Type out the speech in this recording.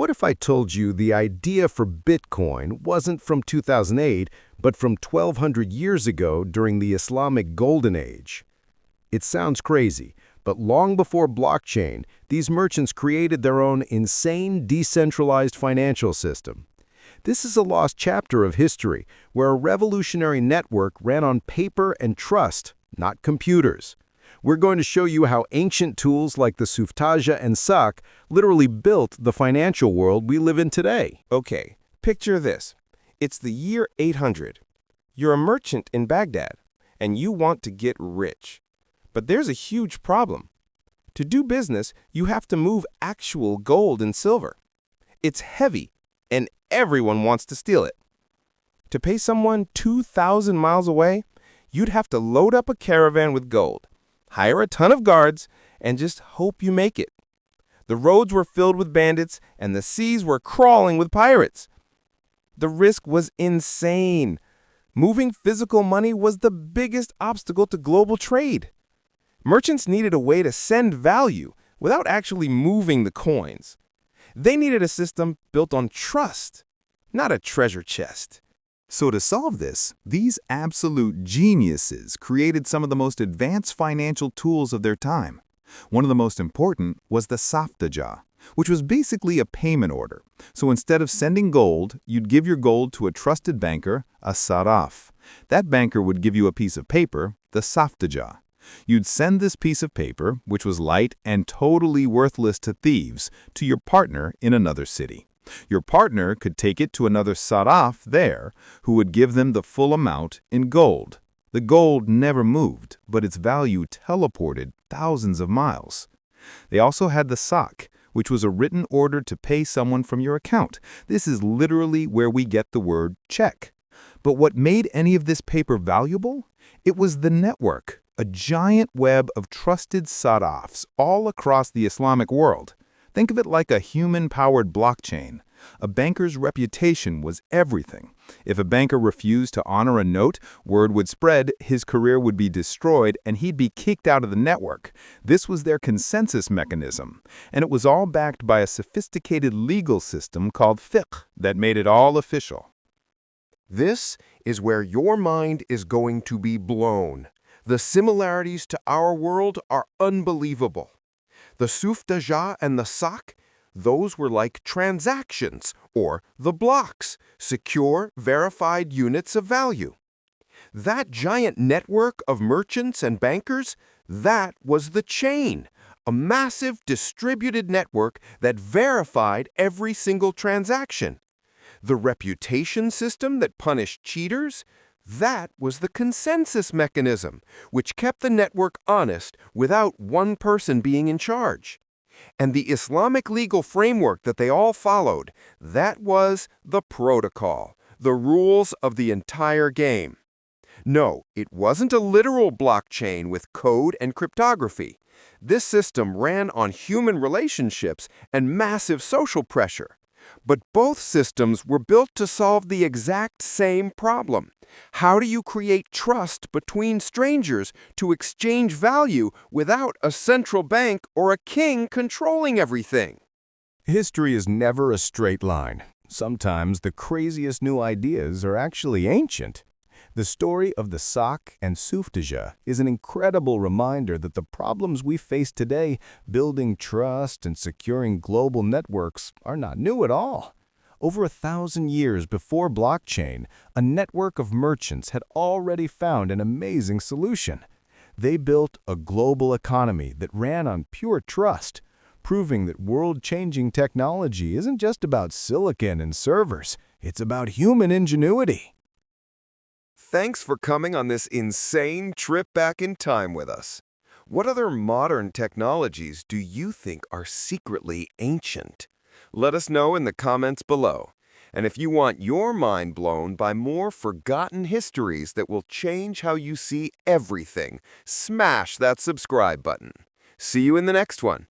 What if I told you the idea for Bitcoin wasn't from 2008, but from 1200 years ago during the Islamic Golden Age? It sounds crazy, but long before blockchain, these merchants created their own insane decentralized financial system. This is a lost chapter of history where a revolutionary network ran on paper and trust, not computers. We're going to show you how ancient tools like the Suftaja and Sak literally built the financial world we live in today. Okay, picture this. It's the year 800. You're a merchant in Baghdad, and you want to get rich. But there's a huge problem. To do business, you have to move actual gold and silver. It's heavy, and everyone wants to steal it. To pay someone 2,000 miles away, you'd have to load up a caravan with gold, hire a ton of guards, and just hope you make it. The roads were filled with bandits, and the seas were crawling with pirates. The risk was insane. Moving physical money was the biggest obstacle to global trade. Merchants needed a way to send value without actually moving the coins. They needed a system built on trust, not a treasure chest. So to solve this, these absolute geniuses created some of the most advanced financial tools of their time. One of the most important was the Saftaja, which was basically a payment order. So instead of sending gold, you'd give your gold to a trusted banker, a saraf. That banker would give you a piece of paper, the Saftaja. You'd send this piece of paper, which was light and totally worthless to thieves, to your partner in another city. Your partner could take it to another saraf there, who would give them the full amount in gold. The gold never moved, but its value teleported thousands of miles. They also had the sak, which was a written order to pay someone from your account. This is literally where we get the word check. But what made any of this paper valuable? It was the network, a giant web of trusted sarafs all across the Islamic world. Think of it like a human-powered blockchain. A banker's reputation was everything. If a banker refused to honor a note, word would spread, his career would be destroyed, and he'd be kicked out of the network. This was their consensus mechanism, and it was all backed by a sophisticated legal system called fiqh that made it all official. This is where your mind is going to be blown. The similarities to our world are unbelievable. The Suftaja and the Sak, those were like transactions, or the blocks, secure, verified units of value. That giant network of merchants and bankers, that was the chain, a massive distributed network that verified every single transaction. The reputation system that punished cheaters, that was the consensus mechanism, which kept the network honest without one person being in charge. And the Islamic legal framework that they all followed, that was the protocol, the rules of the entire game. No, it wasn't a literal blockchain with code and cryptography. This system ran on human relationships and massive social pressure. But both systems were built to solve the exact same problem. How do you create trust between strangers to exchange value without a central bank or a king controlling everything? History is never a straight line. Sometimes the craziest new ideas are actually ancient. The story of the Sak and Suftaja is an incredible reminder that the problems we face today, building trust and securing global networks, are not new at all. Over 1,000 years before blockchain, a network of merchants had already found an amazing solution. They built a global economy that ran on pure trust, proving that world-changing technology isn't just about silicon and servers, it's about human ingenuity. Thanks for coming on this insane trip back in time with us. What other modern technologies do you think are secretly ancient? Let us know in the comments below. And if you want your mind blown by more forgotten histories that will change how you see everything, smash that subscribe button. See you in the next one.